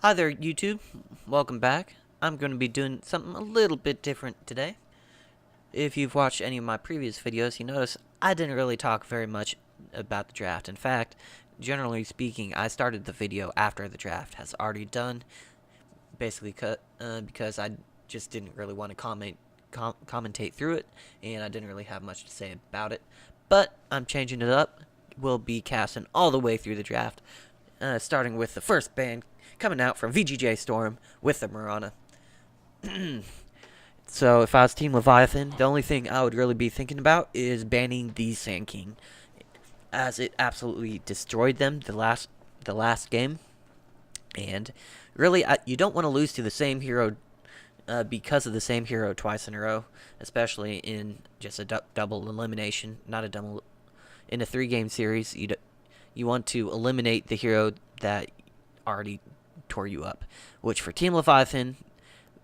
Hi there, YouTube. Welcome back. I'm going to be doing something a little bit different today. If you've watched any of my previous videos, you notice I didn't really talk very much about the draft. In fact, generally speaking, I started the video after the draft has already done, basically because I just didn't really want to commentate through it, and I didn't really have much to say about it. But I'm changing it up. We'll be casting all the way through the draft, starting with the first band coming out from VGJ Storm with the Marana. So if I was Team Leviathan, the only thing I would really be thinking about is banning the Sand King, as it absolutely destroyed them the last game. And really, you don't want to lose to the same hero because of the same hero twice in a row, especially in just a double elimination, not a double. In a 3-game series, you want to eliminate the hero that already tore you up, which for Team Leviathan,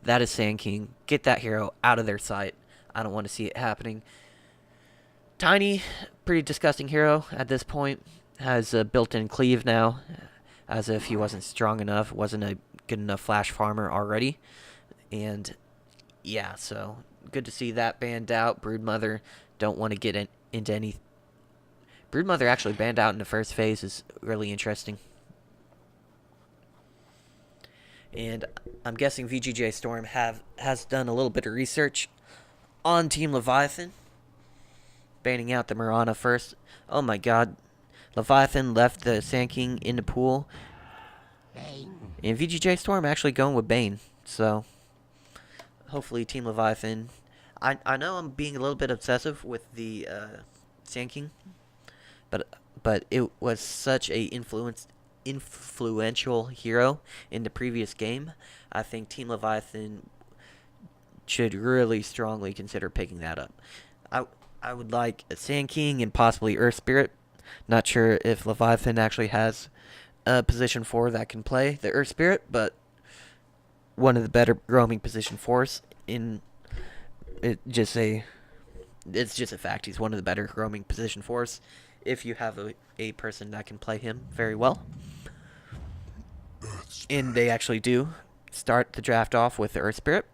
that is Sand King. Get that hero out of their sight. I don't want to see it happening. Tiny, pretty disgusting hero at this point, has a built-in cleave now, as if he wasn't strong enough, wasn't a good enough flash farmer already. And yeah, so good to see that banned out. Broodmother, don't want to get into any. Broodmother actually banned out in the first phase is really interesting. And I'm guessing VGJ Storm has done a little bit of research on Team Leviathan, banning out the Marana first. Oh my god. Leviathan left the Sand King in the pool. And VGJ Storm actually going with Bane. So, hopefully Team Leviathan. I know I'm being a little bit obsessive with the Sand King. But it was such a influential hero in the previous game. I think Team Leviathan should really strongly consider picking that up. I would like a Sand King and possibly Earth Spirit. Not sure if Leviathan actually has a position 4 that can play the Earth Spirit, but one of the better roaming position 4s in it's just a fact. He's one of the better roaming position 4s if you have a person that can play him very well. And they actually do start the draft off with the Earth Spirit.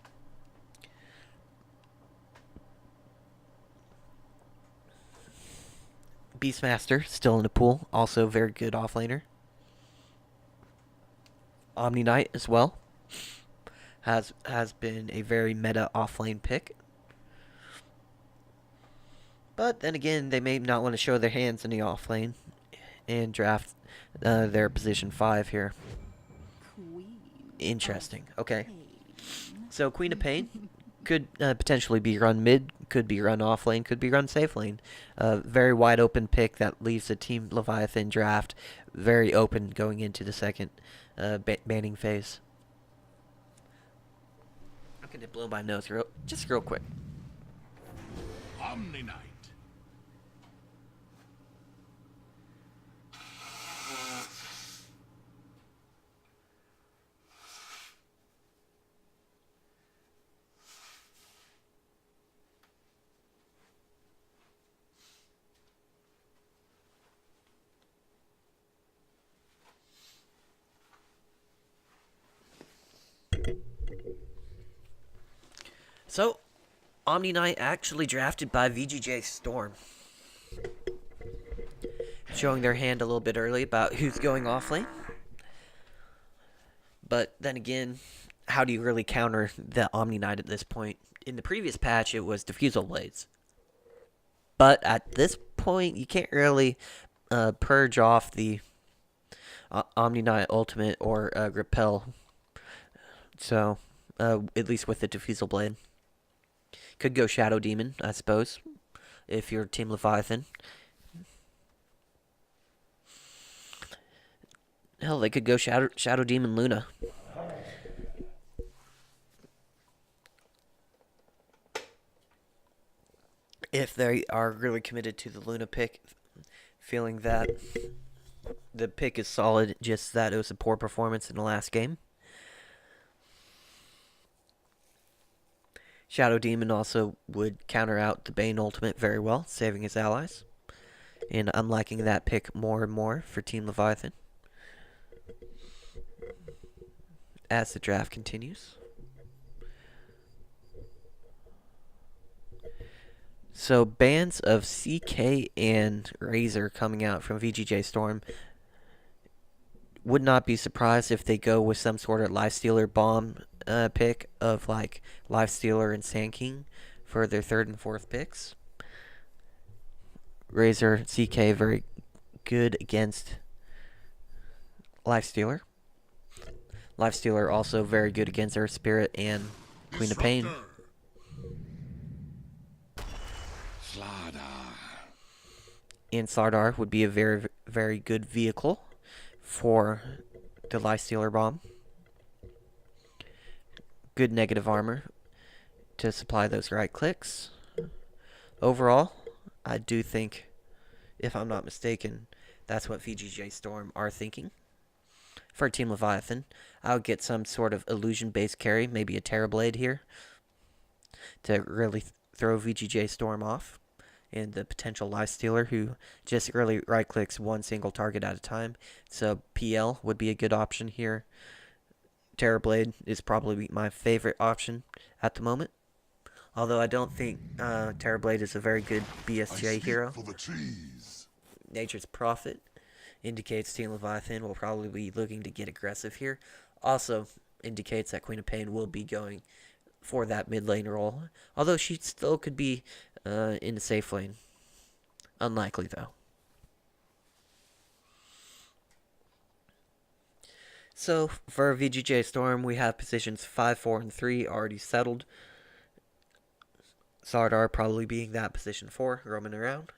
Beastmaster, still in the pool. Also very good offlaner. Omni Knight as well. Has been a very meta offlane pick. But then again, they may not want to show their hands in the offlane and draft their position 5 here. Interesting. Okay. So Queen of Pain could potentially be run mid, could be run off lane, could be run safe lane. Very wide open pick that leaves the Team Leviathan draft very open going into the second banning phase. I'm going to blow my nose just real quick. Omni Knight. So, Omni Knight actually drafted by VGJ Storm. Showing their hand a little bit early about who's going off lane. But then again, how do you really counter the Omni Knight at this point? In the previous patch, it was Diffusal Blades. But at this point, you can't really purge off the Omni Knight Ultimate or Repel. So, at least with the Diffusal Blade. Could go Shadow Demon, I suppose, if you're Team Leviathan. Hell, they could go Shadow Demon Luna. If they are really committed to the Luna pick, feeling that the pick is solid, just that it was a poor performance in the last game. Shadow Demon also would counter out the Bane Ultimate very well, saving his allies. And I'm liking that pick more and more for Team Leviathan. as the draft continues. So bans of CK and Razor coming out from VGJ Storm. Would not be surprised if they go with some sort of Lifestealer bomb pick of like Lifestealer and Sand King for their third and fourth picks. Razor CK very good against Lifestealer. Lifestealer also very good against Earth Spirit and Queen of Pain. And Slardar would be a very, very good vehicle for the Lifestealer bomb. Good negative armor to supply those right clicks. Overall, I do think, if I'm not mistaken, that's what VGJ Storm are thinking. For Team Leviathan, I would get some sort of illusion-based carry, maybe a Terrorblade here, to really throw VGJ Storm off. And the potential Lifestealer who just really right-clicks one single target at a time. So PL would be a good option here. Terrorblade is probably my favorite option at the moment. Although I don't think Terrorblade is a very good BSJ hero. Nature's Prophet indicates Team Leviathan will probably be looking to get aggressive here. Also indicates that Queen of Pain will be going for that mid lane role. Although she still could be in the safe lane. Unlikely though. So for VGJ Storm, we have positions 5, 4, and 3 already settled. Slardar probably being that position 4, roaming around.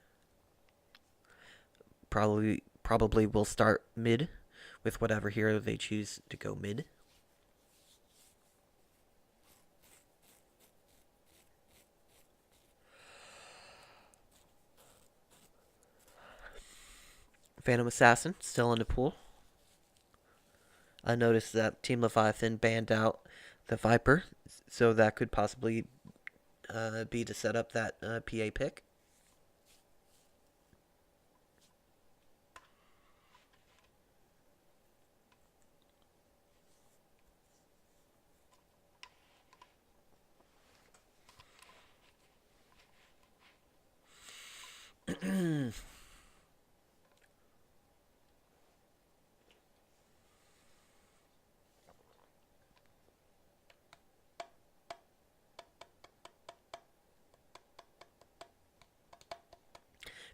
Probably will start mid with whatever hero they choose to go mid. Phantom Assassin still in the pool. I noticed that Team Leviathan banned out the Viper, so that could possibly be to set up that PA pick.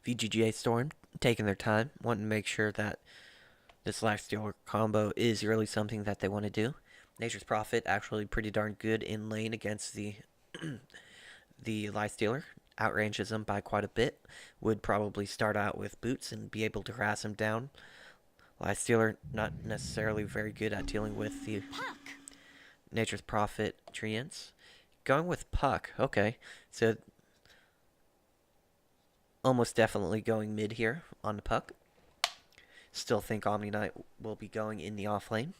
VGJ Storm taking their time, wanting to make sure that this Lifestealer combo is really something that they want to do. Nature's Prophet actually pretty darn good in lane against the the Lifestealer. Outranges him by quite a bit. Would probably start out with boots and be able to harass him down. Lifestealer not necessarily very good at dealing with the Nature's Prophet treants. Going with Puck. Okay, so almost definitely going mid here on the Puck. Still think Omni Knight will be going in the off lane.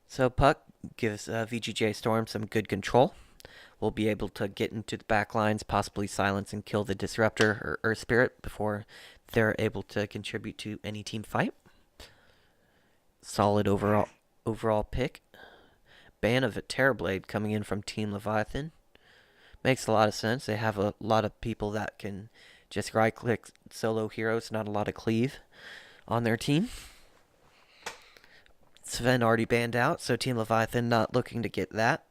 So Puck gives VGJ Storm some good control. We'll be able to get into the back lines, possibly silence and kill the Disruptor or Earth Spirit before they're able to contribute to any team fight. Solid overall pick. Ban of a Terrorblade coming in from Team Leviathan. Makes a lot of sense. They have a lot of people that can just right-click solo heroes, not a lot of cleave on their team. Sven already banned out, so Team Leviathan not looking to get that.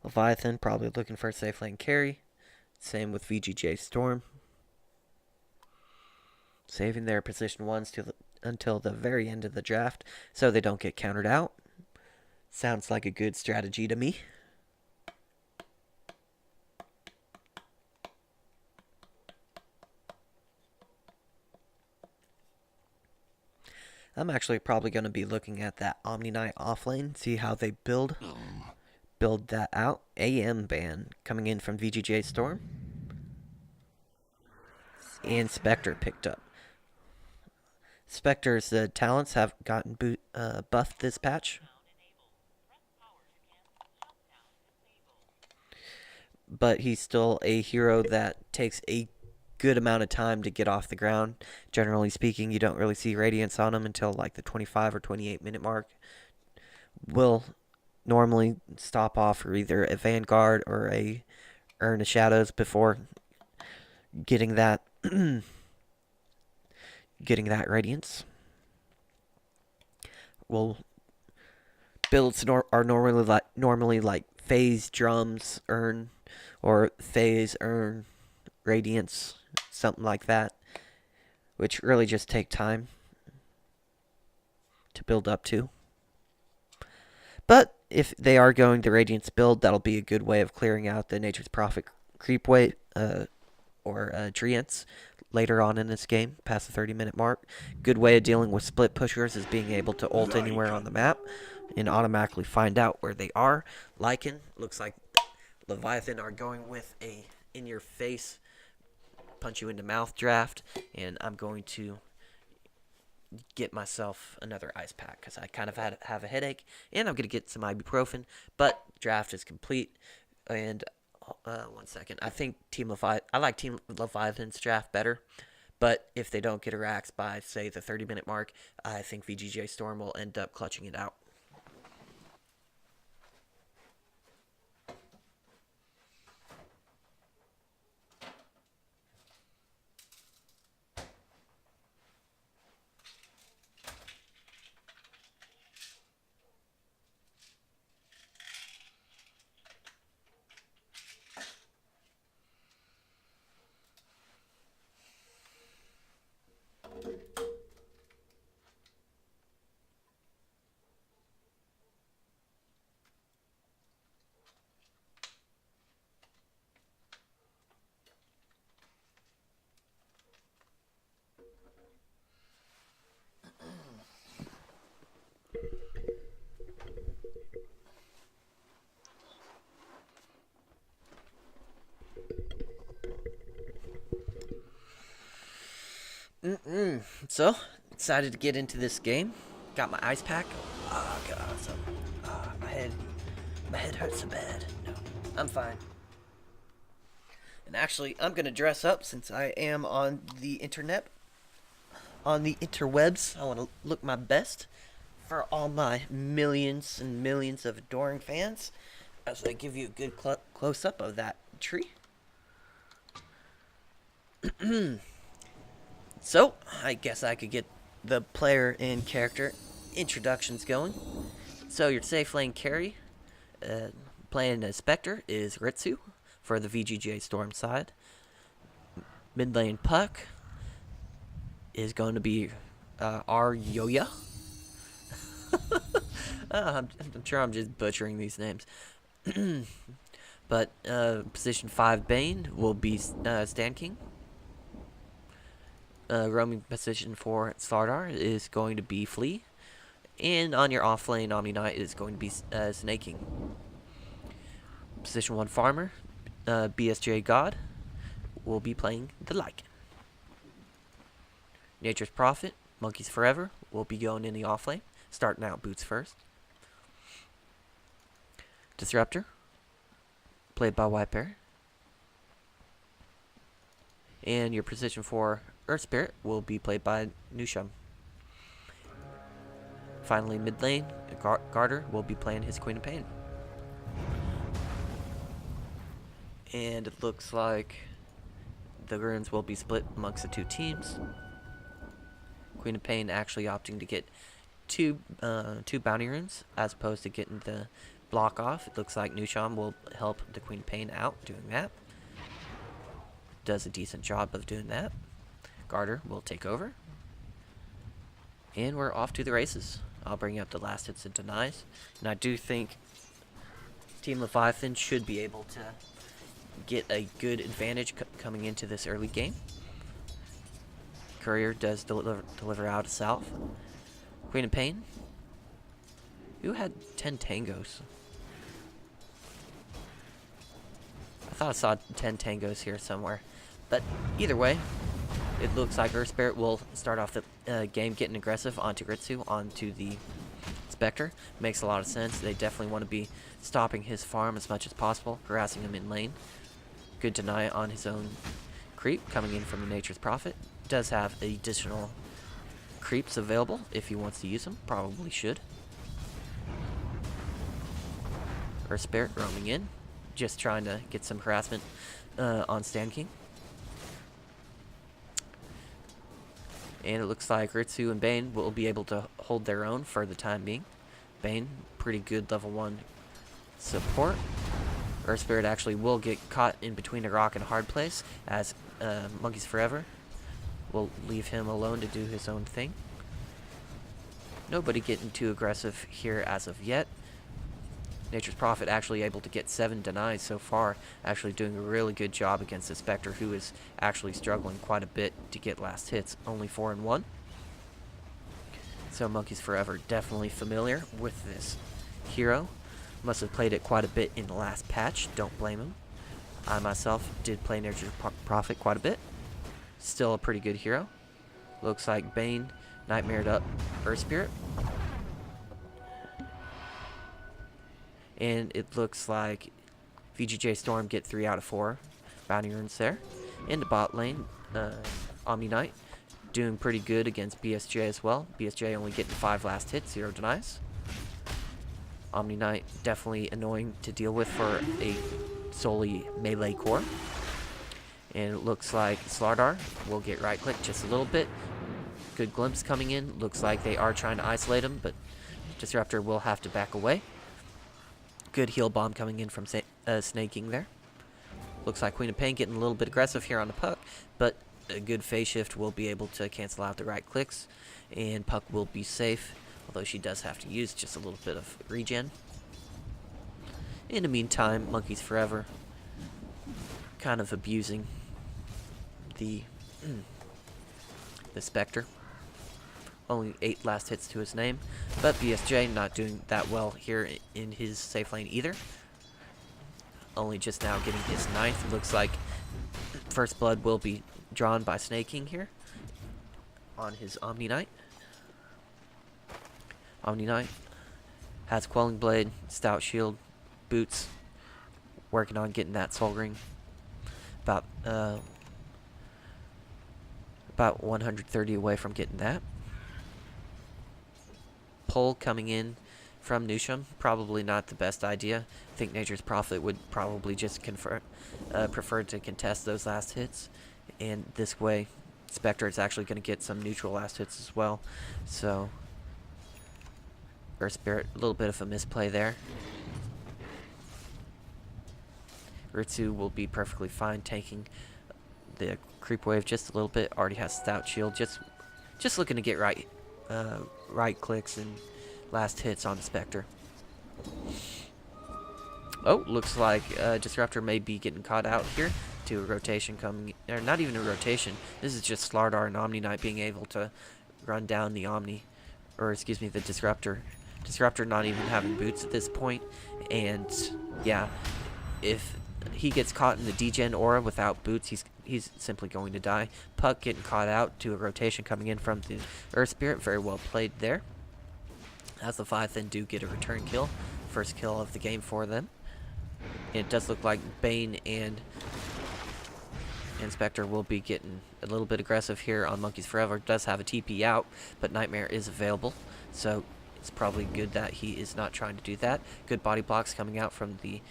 Leviathan probably looking for a safe lane carry. Same with VGJ Storm. Saving their position ones until the very end of the draft so they don't get countered out. Sounds like a good strategy to me. I'm actually probably going to be looking at that Omni Knight offlane, see how they build that out. AM ban coming in from VGJ Storm. And Spectre picked up. Spectre's talents have gotten buffed this patch, but he's still a hero that takes a good amount of time to get off the ground. Generally speaking, you don't really see radiance on him until like the 25 or 28-minute mark. Will normally stop off for either a Vanguard or a Urn of Shadows before getting that getting that radiance. Well, builds are normally like phase drums, urn, or phase urn radiance, something like that, which really just take time to build up to. But if they are going the radiance build, that'll be a good way of clearing out the Nature's Prophet creep weight or treants later on in this game, past the 30-minute mark. Good way of dealing with split pushers is being able to ult anywhere on the map and automatically find out where they are. Lycan, looks like Leviathan are going with a in-your-face, punch-you-in-the-mouth draft, and I'm going to get myself another ice pack because I kind of have a headache, and I'm going to get some ibuprofen, but draft is complete, and 1 second. I think I like Team Leviathan's draft better, but if they don't get a Rax by, say, the 30-minute mark, I think VGJ Storm will end up clutching it out. So, excited to get into this game. Got my ice pack. Oh, God. So, my head hurts so bad. No, I'm fine. And actually, I'm going to dress up since I am on the internet. On the interwebs. I want to look my best for all my millions and millions of adoring fans. As I give you a good close-up of that tree. So, I guess I could get the player and character introductions going. So, your safe lane carry, playing as Spectre, is Ritsu for the VGJ Storm side. Mid lane Puck is going to be R Yoya. I'm sure I'm just butchering these names. But position 5 Bane will be Stan King. Roaming position for Slardar is going to be Flea. And on your off lane, Omni Knight is going to be Snaking. Position 1 Farmer, BSJ God, will be playing the Lycan. Nature's Prophet, Monkeys Forever, will be going in the off lane, starting out boots first. Disruptor, played by Wiper. And your position 4 Earth Spirit will be played by Nusham. Finally, mid lane, Garter will be playing his Queen of Pain. And it looks like the runes will be split amongst the two teams. Queen of Pain actually opting to get two bounty runes as opposed to getting the block off. It looks like Nusham will help the Queen of Pain out doing that. Does a decent job of doing that. Garter will take over. And we're off to the races. I'll bring up the last hits and denies. And I do think Team Leviathan should be able to get a good advantage coming into this early game. Courier does deliver out of South. Queen of Pain. Who had 10 tangos? I thought I saw 10 tangos here somewhere. But either way, It looks like Earth Spirit will start off the game getting aggressive onto Ritsu, onto the Spectre. Makes a lot of sense. They definitely want to be stopping his farm as much as possible, harassing him in lane. Good deny on his own creep coming in from the Nature's Prophet. Does have additional creeps available if he wants to use them. Probably should. Earth Spirit roaming in, just trying to get some harassment on Sand King. And it looks like Ritsu and Bane will be able to hold their own for the time being. Bane, pretty good level 1 support. Earth Spirit actually will get caught in between a rock and a hard place, as Monkeys Forever will leave him alone to do his own thing. Nobody getting too aggressive here as of yet. Nature's Prophet actually able to get 7 denies so far, actually doing a really good job against the Spectre, who is actually struggling quite a bit to get last hits, only 4 and 1. So Monkeys Forever definitely familiar with this hero. Must have played it quite a bit in the last patch, don't blame him. I myself did play Nature's Prophet quite a bit. Still a pretty good hero. Looks like Bane nightmared up Earth Spirit. And it looks like VGJ Storm get 3 out of 4 bounty runes there. In the bot lane, Omni Knight doing pretty good against BSJ as well. BSJ only getting 5 last hits, 0 denies. Omni Knight definitely annoying to deal with for a solely melee core. And it looks like Slardar will get right click just a little bit. Good glimpse coming in. Looks like they are trying to isolate him, but Disruptor will have to back away. Good heal bomb coming in from Snaking there. Looks like Queen of Pain getting a little bit aggressive here on the Puck, but a good phase shift will be able to cancel out the right clicks, and Puck will be safe, although she does have to use just a little bit of regen. In the meantime, Monkeys Forever kind of abusing the Spectre. Only 8 last hits to his name, but BSJ not doing that well here in his safe lane either. Only just now getting his 9th. Looks like first blood will be drawn by Snaking here on his Omni Knight. Omni Knight has Quelling Blade, Stout Shield, Boots, working on getting that Soul Ring. About 130 away from getting that. Pull coming in from Nusham, probably not the best idea. I think Nature's Prophet would probably just prefer to contest those last hits, and this way Spectre is actually going to get some neutral last hits as well. So Earth Spirit, a little bit of a misplay there. Ritsu will be perfectly fine taking the creep wave just a little bit. Already has Stout Shield, just looking to get right clicks and last hits on the Spectre. Oh, looks like Disruptor may be getting caught out here to a rotation coming, or not even a rotation. This is just Slardar and Omni Knight being able to run down the Omni, or excuse me, the Disruptor. Disruptor not even having boots at this point, and yeah, if he gets caught in the degen aura without boots, he's simply going to die. Puck getting caught out to a rotation coming in from the Earth Spirit. Very well played there. As the Leviathan do get a return kill. First kill of the game for them. It does look like Bane and Spectre will be getting a little bit aggressive here on Monkeys Forever. Does have a TP out, but Nightmare is available. So it's probably good that he is not trying to do that. Good body blocks coming out from the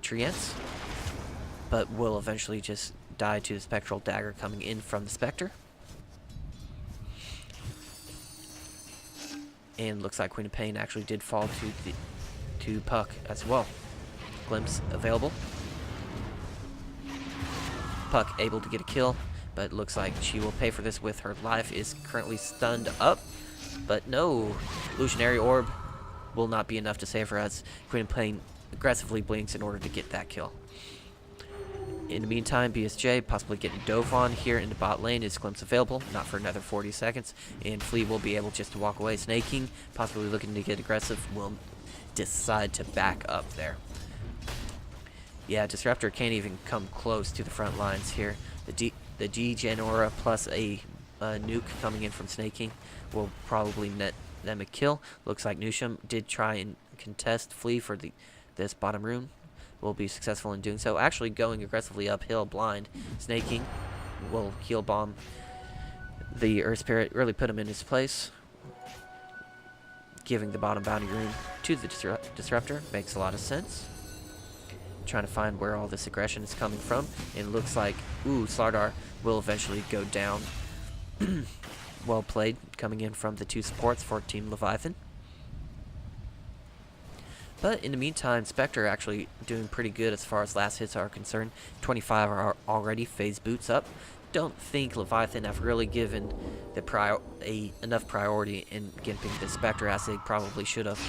Treants, but will eventually just die to the Spectral Dagger coming in from the Spectre. And looks like Queen of Pain actually did fall to Puck as well. Glimpse available. Puck able to get a kill, but it looks like she will pay for this with her life is currently stunned up. But no, Illusionary Orb will not be enough to save her as Queen of Pain aggressively blinks in order to get that kill. In the meantime, BSJ possibly getting dove on here in the bot lane. Is Glimpse available? Not for another 40 seconds. And Flea will be able just to walk away. Snaking, possibly looking to get aggressive, will decide to back up there. Yeah, Disruptor can't even come close to the front lines here. The The G-Gen Aura plus a nuke coming in from Snaking will probably net them a kill. Looks like Nusham did try and contest, flee for this bottom rune. Will be successful in doing so. Actually going aggressively uphill blind. Snaking will heal bomb the Earth Spirit, really put him in his place. Giving the bottom bounty rune to the Disruptor makes a lot of sense. Trying to find where all this aggression is coming from. And it looks like, Slardar will eventually go down. Well played, coming in from the two supports for Team Leviathan. But in the meantime, Spectre actually doing pretty good as far as last hits are concerned. 25 are already, phase boots up. Don't think Leviathan have really given the enough priority in gimping the Spectre as they probably should have.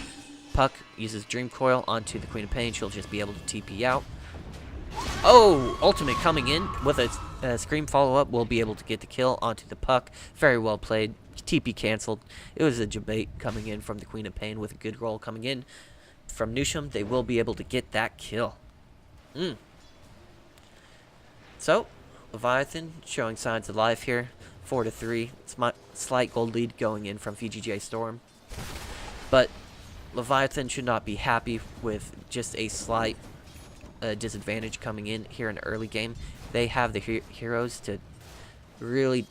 Puck uses Dream Coil onto the Queen of Pain. She'll just be able to TP out. Oh, ultimate coming in with a Scream follow-up. Will be able to get the kill onto the Puck. Very well played. TP cancelled. It was a debate coming in from the Queen of Pain with a good roll coming in from Nusham. They will be able to get that kill. So, Leviathan showing signs of life here. 4-3. Slight gold lead going in from VGJ Storm. But Leviathan should not be happy with just a slight disadvantage coming in here in the early game. They have the heroes to really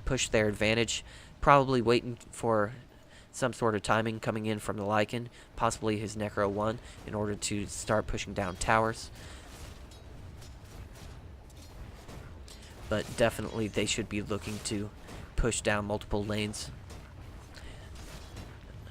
push their advantage. Probably waiting for some sort of timing coming in from the Lycan, possibly his Necro 1, in order to start pushing down towers. But definitely they should be looking to push down multiple lanes.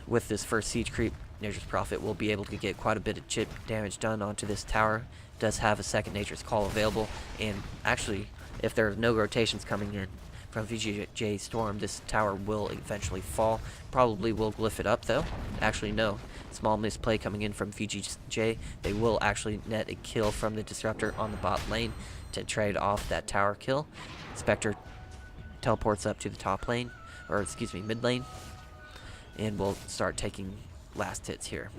With this first siege creep, Nature's Prophet will be able to get quite a bit of chip damage done onto this tower. Does have a second Nature's Call available, and actually, if there are no rotations coming in from VGJ Storm, this tower will eventually fall. Probably will glyph it up though. Actually, no. Small misplay coming in from VGJ. They will actually net a kill from the Disruptor on the bot lane to trade off that tower kill. Spectre teleports up to the top lane, or excuse me, mid lane, and we'll start taking last hits here.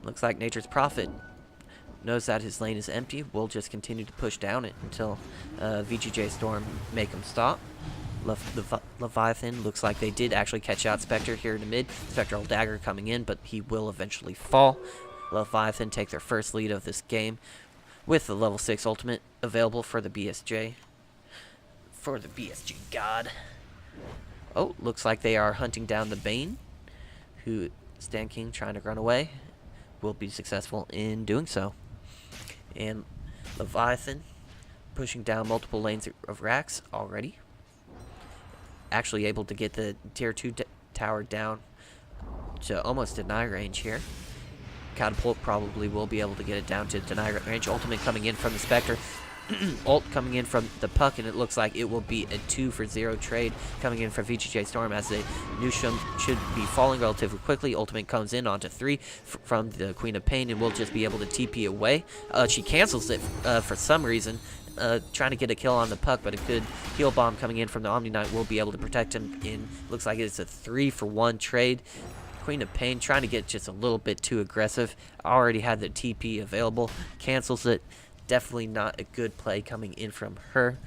Looks like Nature's Prophet knows that his lane is empty. We'll just continue to push down it until VGJ Storm make him stop. Leviathan looks like they did actually catch out Spectre here in the mid. Spectral Dagger coming in, but he will eventually fall. Leviathan take their first lead of this game with the level 6 ultimate available for the BSJ. For the BSG god. Oh, looks like they are hunting down the Bane, who Stan King trying to run away. Will be successful in doing so. And Leviathan pushing down multiple lanes of racks already. Actually able to get the tier 2 tower down to almost deny range here. Catapult probably will be able to get it down to deny range. Ultimate coming in from the Spectre. Ult coming in from the Puck, and it looks like it will be a 2-for-0 trade coming in from VGJ Storm as the Nusham should be falling relatively quickly. Ultimate comes in onto 3 from the Queen of Pain, and will just be able to TP away. She cancels it for some reason, trying to get a kill on the Puck, but a good heal bomb coming in from the Omni Knight will be able to protect him. In looks like it's a 3-for-1 trade. Queen of Pain trying to get just a little bit too aggressive. Already had the TP available, cancels it. Definitely not a good play coming in from her.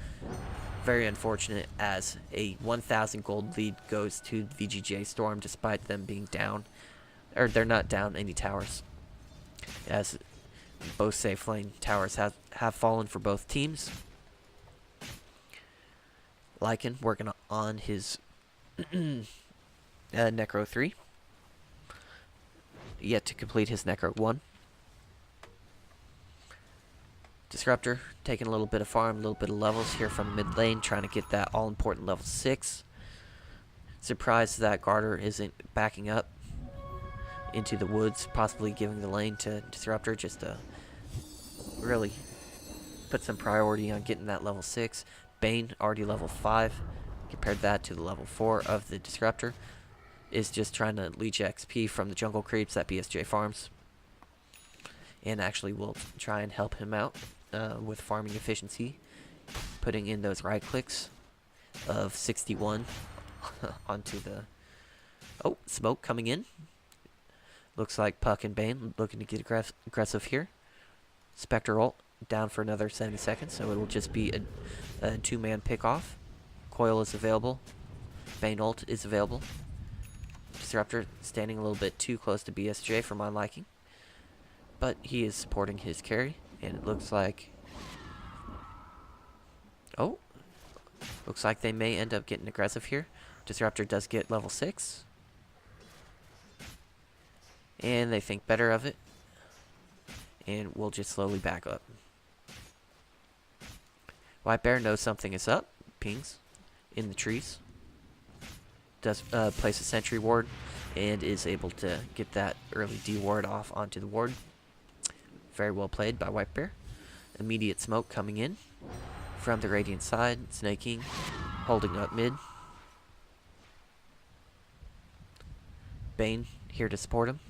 Very unfortunate as a 1,000 gold lead goes to VGJ Storm despite them being down. Or they're not down any towers. As both safe lane towers have fallen for both teams. Lycan working on his Necro 3. Yet to complete his Necro 1. Disruptor taking a little bit of farm, a little bit of levels here from mid lane, trying to get that all-important level 6. Surprised that Garter isn't backing up into the woods, possibly giving the lane to Disruptor just to really put some priority on getting that level 6. Bane, already level 5. Compared that to the level 4 of the Disruptor. Is just trying to leech XP from the jungle creeps that BSJ farms. And actually will try and help him out with farming efficiency. Putting in those right clicks of 61 onto the... Oh, smoke coming in. Looks like Puck and Bane looking to get aggressive here. Spectre ult down for another 70 seconds, so it'll just be a two-man pick-off. Coil is available. Bane ult is available. Disruptor standing a little bit too close to VGJ for my liking. But he is supporting his carry, and it looks like... Oh! Looks like they may end up getting aggressive here. Disruptor does get level 6. And they think better of it. And we'll just slowly back up. White Bear knows something is up. Pings in the trees. Does place a sentry ward and is able to get that early D ward off onto the ward. Very well played by White Bear. Immediate smoke coming in from the Radiant side. Snaking, holding up mid. Bane here to support him.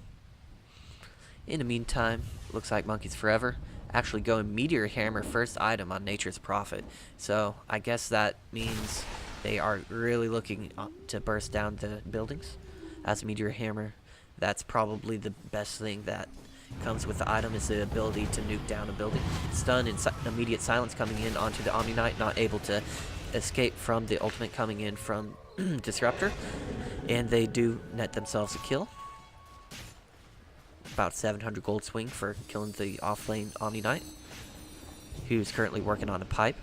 In the meantime, looks like Monkeys Forever actually going Meteor Hammer first item on Nature's Prophet. So I guess that means they are really looking to burst down the buildings. As Meteor Hammer, that's probably the best thing that comes with the item, is the ability to nuke down a building. Stun and immediate silence coming in onto the Omni Knight, not able to escape from the ultimate coming in from Disruptor. And they do net themselves a kill. About 700 gold swing for killing the off-lane Omni Knight, who's currently working on a pipe.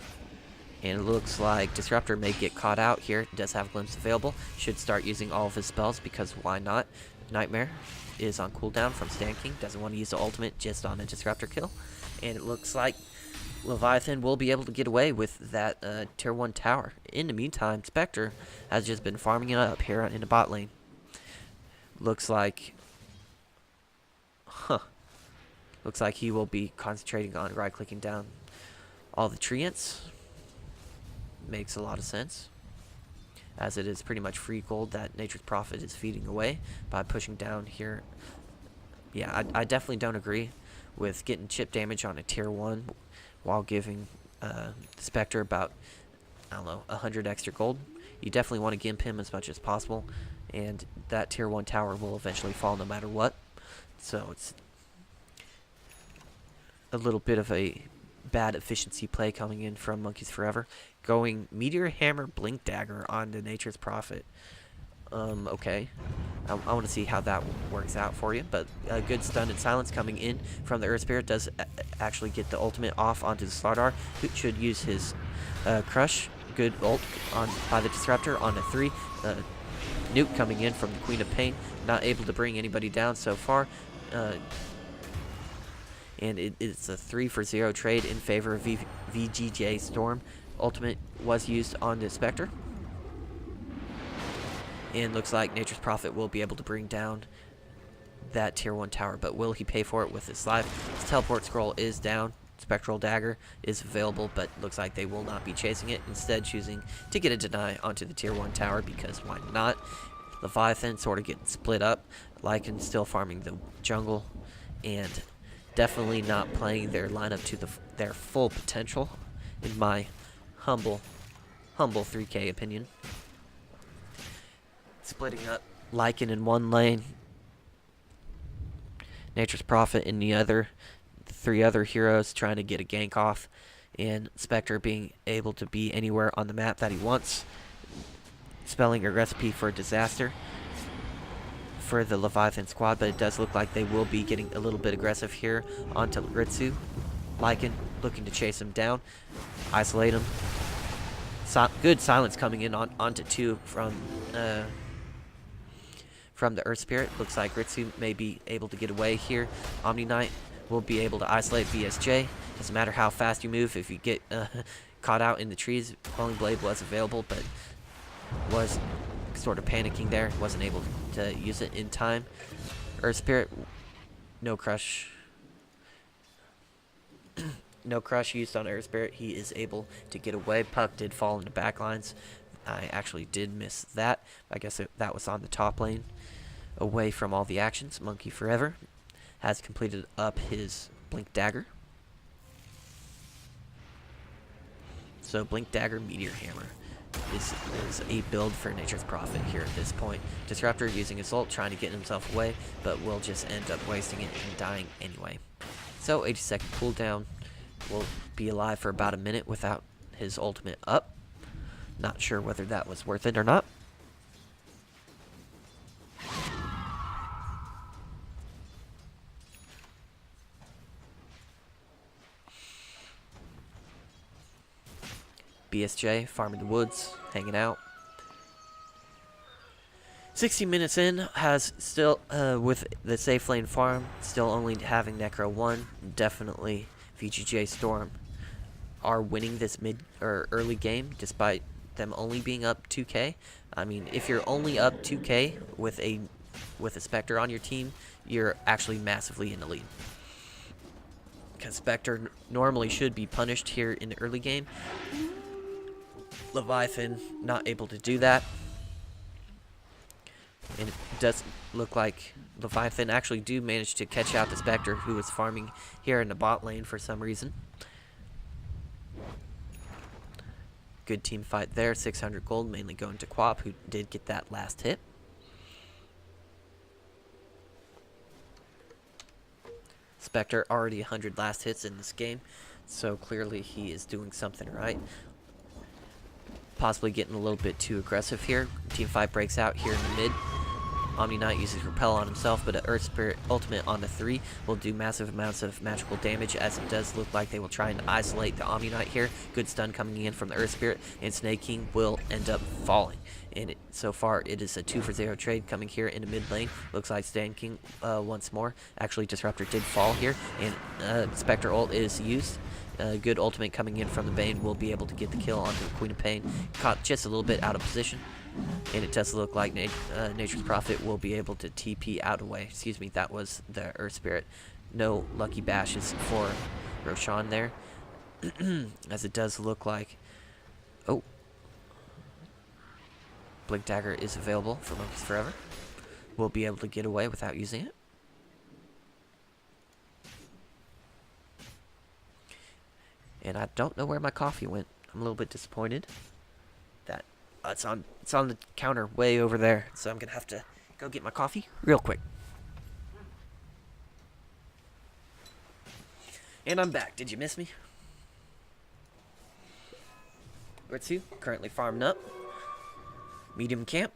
And it looks like Disruptor may get caught out here. Does have Glimpse available. Should start using all of his spells, because why not? Nightmare is on cooldown from Stand King. Doesn't want to use the ultimate just on a Disruptor kill. And it looks like Leviathan will be able to get away with that tier 1 tower. In the meantime, Spectre has just been farming it up here in the bot lane. Looks like... Looks like he will be concentrating on right-clicking down all the treants. Makes a lot of sense, as it is pretty much free gold that Nature's Prophet is feeding away by pushing down here. Yeah, I definitely don't agree with getting chip damage on a tier 1 while giving Spectre about, I don't know, 100 extra gold. You definitely want to gimp him as much as possible, and that tier 1 tower will eventually fall no matter what. So it's a little bit of a bad efficiency play coming in from Monkeys Forever. Going Meteor Hammer, Blink Dagger on the Nature's Prophet. Okay. I want to see how that works out for you. But a good stun and silence coming in from the Earth Spirit does actually get the ultimate off onto the Slardar, who should use his Crush. Good ult by the Disruptor on a 3. Nuke coming in from the Queen of Pain. Not able to bring anybody down so far. And it's a 3-for-0 trade in favor of VGJ Storm. Ultimate was used on the Spectre. And looks like Nature's Prophet will be able to bring down that tier 1 tower. But will he pay for it with his life? His teleport scroll is down. Spectral Dagger is available, but looks like they will not be chasing it. Instead, choosing to get a deny onto the tier 1 tower, because why not? Leviathan sort of getting split up. Lycan still farming the jungle. And definitely not playing their lineup to their full potential, in my humble 3K opinion. Splitting up Lycan in one lane, Nature's Prophet in the other, 3 other heroes trying to get a gank off, and Spectre being able to be anywhere on the map that he wants, spelling a recipe for disaster for the Leviathan squad. But it does look like they will be getting a little bit aggressive here onto Ritsu. Lycan looking to chase him down, isolate him. Good silence coming in onto 2 from the Earth Spirit. Looks like Ritsu may be able to get away here. Omni Knight will be able to isolate VGJ. Doesn't matter how fast you move, if you get caught out in the trees. Quelling Blade was available, but was sort of panicking there. Wasn't able to use it in time. Earth Spirit, no crush. No crush used on Earth Spirit. He is able to get away. Puck did fall into backlines. I actually did miss that. I guess that was on the top lane. Away from all the actions. Monkey Forever has completed up his Blink Dagger. So Blink Dagger, Meteor Hammer is a build for Nature's Prophet here at this point. Disruptor using his ult, trying to get himself away, but will just end up wasting it and dying anyway. So 80-second cooldown will be alive for about a minute without his ultimate up. Not sure whether that was worth it or not. BSJ farming the woods, hanging out. 60 minutes in, has still, with the safe lane farm, still only having Necro 1. Definitely VGJ Storm are winning this mid or early game despite them only being up 2k. I mean, if you're only up 2k with a Spectre on your team, you're actually massively in the lead. Because Spectre normally should be punished here in the early game. Leviathan not able to do that. And it does look like Leviathan actually do manage to catch out the Spectre, who is farming here in the bot lane for some reason. Good team fight there. 600 gold, mainly going to Quap, who did get that last hit. Spectre already 100 last hits in this game, so clearly he is doing something right. Possibly getting a little bit too aggressive here. Team fight breaks out here in the mid. Omni Knight uses Repel on himself, but an Earth Spirit ultimate on the 3 will do massive amounts of magical damage, as it does look like they will try and isolate the Omni Knight here. Good stun coming in from the Earth Spirit, and Snake King will end up falling. And so far, it is a 2-for-0 trade coming here in the mid lane. Looks like Snake King once more. Actually, Disruptor did fall here, and Spectre ult is used. Good ultimate coming in from the Bane will be able to get the kill onto the Queen of Pain. Caught just a little bit out of position. And it does look like Nature's Prophet will be able to TP out away. Excuse me, that was the Earth Spirit. No lucky bashes for Roshan there. As it does look like... Oh. Blink Dagger is available for Monkeys Forever. We'll be able to get away without using it. And I don't know where my coffee went. I'm a little bit disappointed that it's on the counter way over there. So I'm gonna have to go get my coffee real quick. And I'm back. Did you miss me? Ritsu currently farming up. Medium camp.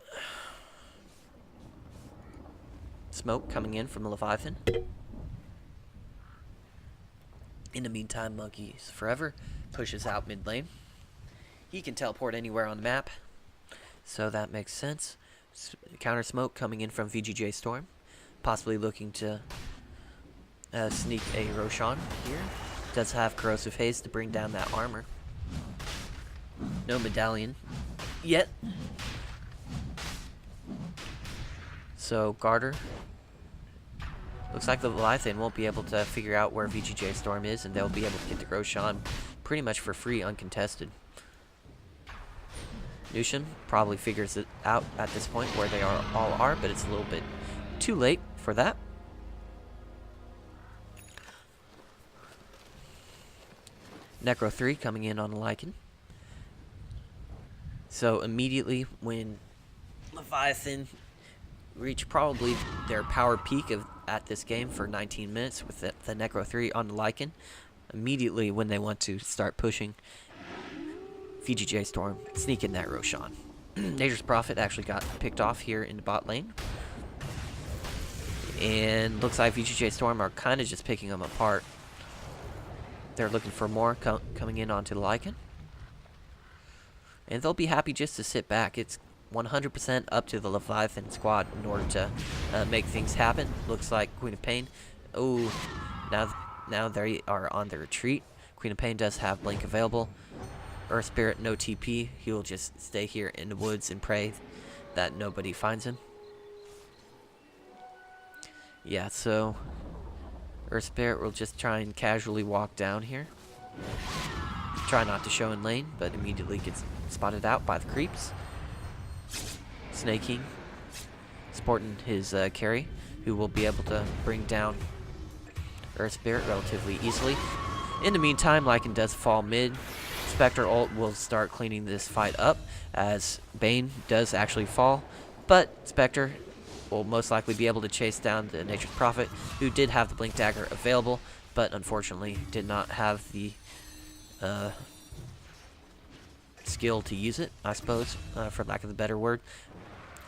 Smoke coming in from the Leviathan. In the meantime, Monkeys Forever pushes out mid lane. He can teleport anywhere on the map, so that makes sense. Counter smoke coming in from VGJ Storm, possibly looking to sneak a Roshan here. Does have Corrosive Haze to bring down that armor. No medallion yet. So Garter. Looks like the Leviathan won't be able to figure out where VGJ Storm is, and they'll be able to get the Roshan pretty much for free, uncontested. Nushin probably figures it out at this point where they all are, but it's a little bit too late for that. Necro 3 coming in on a Lycan. So immediately when Leviathan reach probably their power peak at this game for 19 minutes with the Necro 3 on the Lycan, immediately when they want to start pushing, VGJ Storm sneak in that Roshan. Nature's Prophet actually got picked off here in the bot lane. And looks like VGJ Storm are kind of just picking them apart. They're looking for more coming in onto the Lycan. And they'll be happy just to sit back. It's 100% up to the Leviathan squad in order to make things happen. Looks like Queen of Pain. Oh, now they are on the retreat. Queen of Pain does have Blink available. Earth Spirit, no TP. He will just stay here in the woods and pray that nobody finds him. Yeah, so Earth Spirit will just try and casually walk down here. Try not to show in lane, but immediately gets spotted out by the creeps. Snake King sporting his carry, who will be able to bring down Earth Spirit relatively easily. In the meantime, Lycan does fall mid. Spectre ult will start cleaning this fight up, as Bane does actually fall, but Spectre will most likely be able to chase down the Nature's Prophet, who did have the Blink Dagger available. but unfortunately did not have the skill to use it, I suppose, for lack of a better word.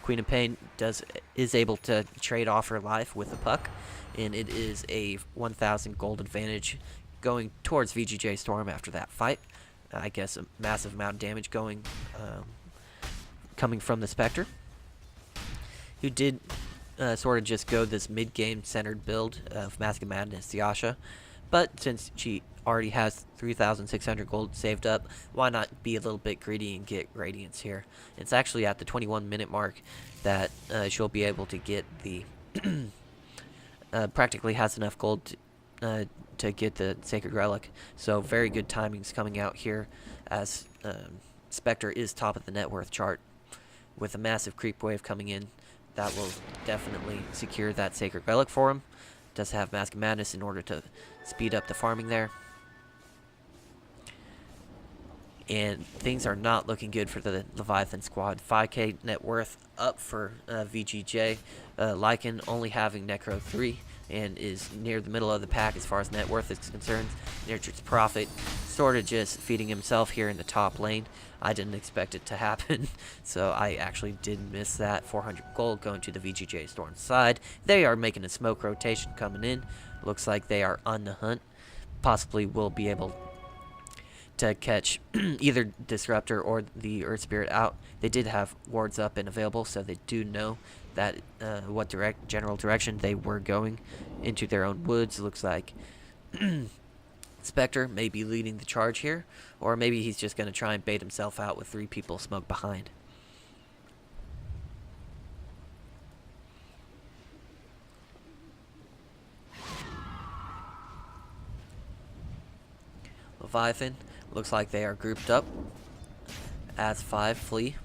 Queen of Pain is able to trade off her life with a puck, and it is a 1,000 gold advantage going towards VGJ Storm after that fight. I guess a massive amount of damage coming from the Spectre, who did sort of just go this mid-game centered build of Mask of Madness Yasha, but since she already has 3,600 gold saved up, why not be a little bit greedy and get Radiance here? It's actually at the 21-minute mark that she'll be able to get the practically has enough gold to get the Sacred Relic, so very good timings coming out here as Spectre is top of the net worth chart with a massive creep wave coming in. That will definitely secure that Sacred Relic for him. Does have Mask of Madness in order to speed up the farming there. And things are not looking good for the Leviathan squad. 5k net worth up for VGJ. Lycan only having Necro 3 and is near the middle of the pack as far as net worth is concerned. Nature's Prophet sort of just feeding himself here in the top lane. I didn't expect it to happen, so I actually did miss that. 400 gold going to the VGJ Storm side. They are making a smoke rotation coming in. Looks like they are on the hunt. Possibly will be able to catch either Disruptor or the Earth Spirit out. They did have wards up and available, so they do know that what general direction they were going into their own woods. Looks like Spectre may be leading the charge here, or maybe he's just going to try and bait himself out with 3 people smoked behind. Leviathan looks like they are grouped up as 5 flee.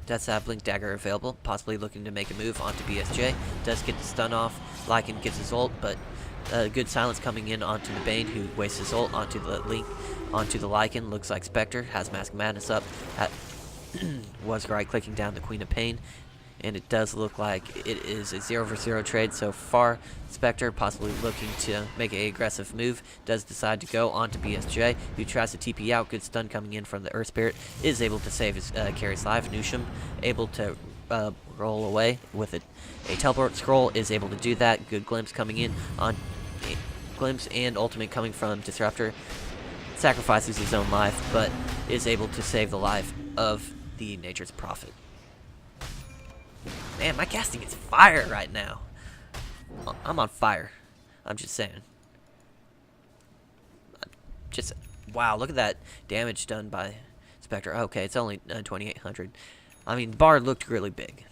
Does have Blink Dagger available, possibly looking to make a move onto BSJ. Does get the stun off. Lycan gets his ult, but good silence coming in onto the Bane, who wastes his ult onto the Link, onto the Lycan. Looks like Spectre has Mask of Madness up. Was right clicking down the Queen of Pain, and it does look like it is a 0-for-0 trade so far. Spectre possibly looking to make an aggressive move, does decide to go onto BSJ, who tries to TP out. Good stun coming in from the Earth Spirit, is able to save his carry's life. Nusham able to roll away with a teleport scroll, is able to do that. Good glimpse coming in on glimpse and ultimate coming from Disruptor. Sacrifices his own life, but is able to save the life of the Nature's Prophet. Man, my casting is fire right now. I'm on fire. I'm just saying. Wow, look at that damage done by Spectre. Okay, it's only 2,800. I mean, bar looked really big,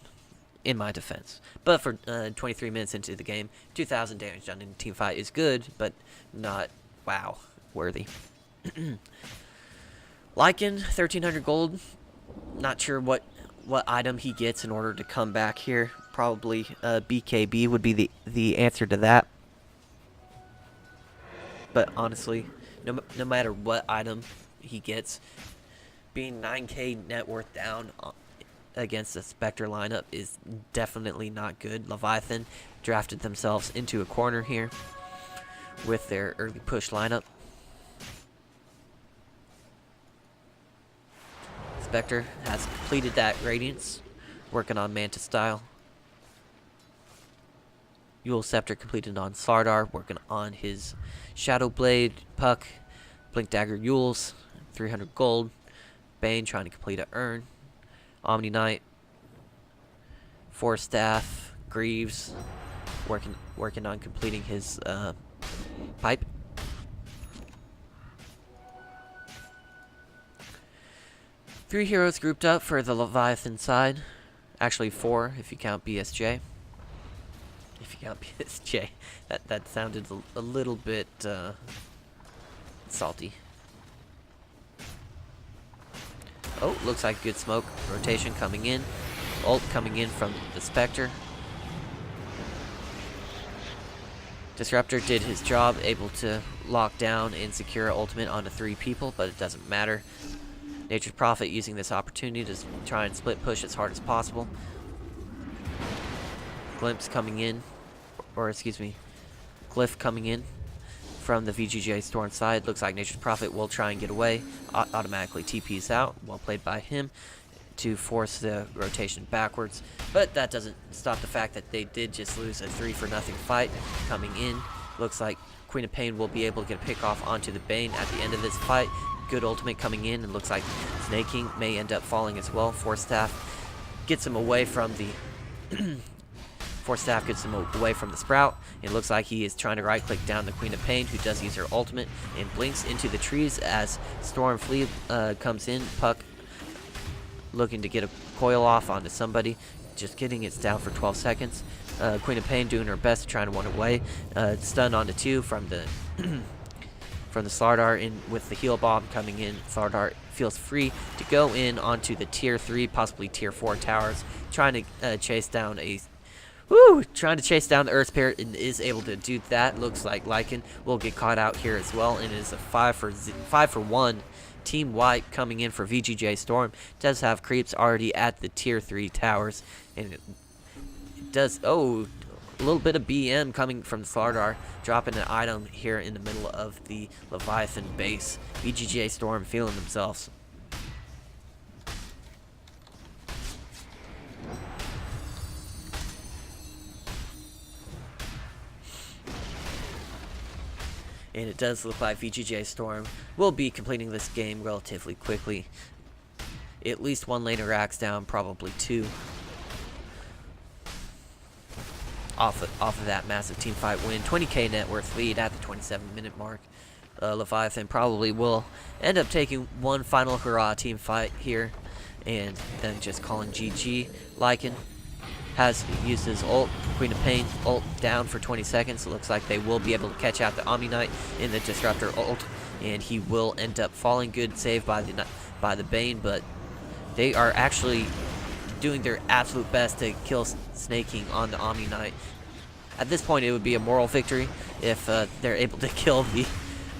in my defense. But for 23 minutes into the game, 2,000 damage done in a team fight is good, but not, wow, worthy. Lycan, 1,300 gold. Not sure what item he gets in order to come back here. Probably BKB would be the answer to that. But honestly, no matter what item he gets, being 9k net worth down against the Spectre lineup is definitely not good. Leviathan drafted themselves into a corner here with their early push lineup. Spectre has completed that Radiance, working on Manta style. Yule Scepter completed on Slardar, working on his Shadow Blade, Puck, Blink Dagger Yules, 300 gold. Bane trying to complete a Urn. Omni Knight, Force Staff, Greaves, working on completing his pipe. Three heroes grouped up for the Leviathan side. Actually 4 if you count BSJ. If you count BSJ. That sounded a little bit salty. Oh, looks like a good smoke rotation coming in. Ult coming in from the Spectre. Disruptor did his job, able to lock down and secure ultimate onto 3 people, but it doesn't matter. Nature's Prophet using this opportunity to try and split push as hard as possible. Glimpse coming in, or excuse me, Glyph coming in from the VGJ Storm side. Looks like Nature's Prophet will try and get away. Automatically TP's out. Well played by him to force the rotation backwards. But that doesn't stop the fact that they did just lose a 3-0 fight coming in. Looks like Queen of Pain will be able to get a pick off onto the Bane at the end of this fight. Good ultimate coming in, and looks like Snake King may end up falling as well. Force Staff gets him away from the Force Staff gets him away from the Sprout. It looks like he is trying to right-click down the Queen of Pain, who does use her ultimate and blinks into the trees as Storm Flea comes in. Puck looking to get a coil off onto somebody. Just kidding, it's down for 12 seconds. Queen of Pain doing her best, trying to run away. Stun onto 2 from the from the Slardar in with the heal bomb coming in. Slardar feels free to go in onto the tier 3, possibly tier 4 towers, trying to chase down the Earth Spirit, and is able to do that. Looks like Lycan will get caught out here as well, and it is a 5-for-1 team wipe coming in for VGJ Storm. Does have creeps already at the tier 3 towers, and it does, a little bit of BM coming from the Slardar, dropping an item here in the middle of the Leviathan base. VGJ Storm feeling themselves. And it does look like VGJ Storm will be completing this game relatively quickly. At least 1 laner racks down, probably 2. Off of that massive team fight win. 20k net worth lead at the 27-minute mark. Leviathan probably will end up taking one final hurrah team fight here, and then just calling GG. Lycan has used his ult. Queen of Pain ult down for 20 seconds. It looks like they will be able to catch out the Omni Knight in the Disruptor ult, and he will end up falling. Good save by the Bane, but they are actually doing their absolute best to kill Snake King on the Omni Knight. At this point, it would be a moral victory if they're able to kill the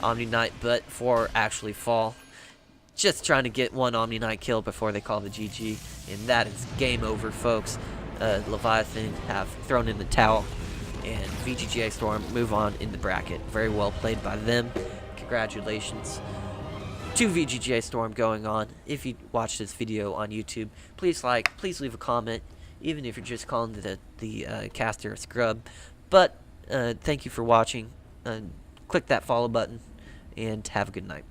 Omni Knight, but for actually fall. Just trying to get one Omni Knight kill before they call the GG, and that is game over, folks. Leviathan have thrown in the towel, and VGJ Storm move on in the bracket. Very well played by them. Congratulations to VGJ Storm going on. If you watch this video on YouTube, please like, please leave a comment, even if you're just calling the caster a scrub. But thank you for watching. Click that follow button, and have a good night.